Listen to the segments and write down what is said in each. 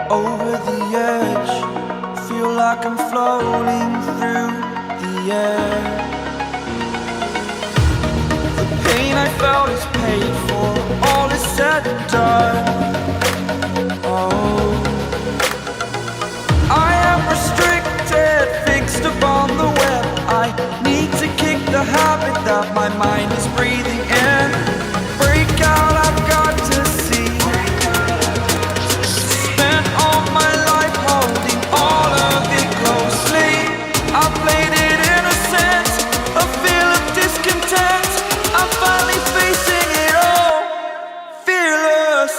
Over the edge, feel like I'm floating through the air. The pain I felt is paid for, all is said and done. Oh, I am restricted, fixed upon the web. I need to kick the habit that my mind is breathing in. Break out, I've got to see. Spent all my life holding all of it closely. I played it innocent, a feel of discontent. I'm finally facing it all, fearless.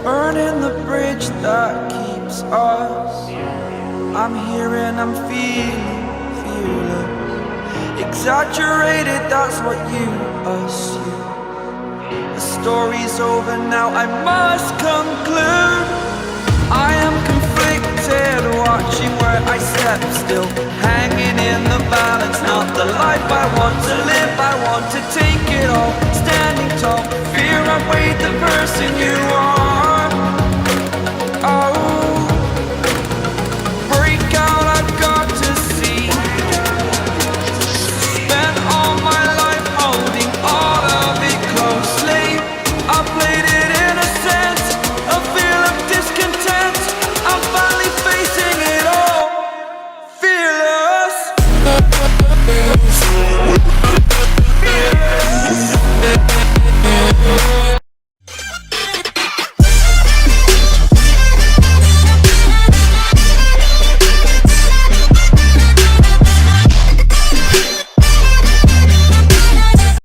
Burning the bridge that keeps us. I'm here and I'm feeling fearless. Exaggerated, that's what you assume. The story's over now, I must conclude. I am conflicted, watching where I step still, hanging in the balance. Not the life I want to live, I want to take it all. Standing tall, fear I weighed the person you are.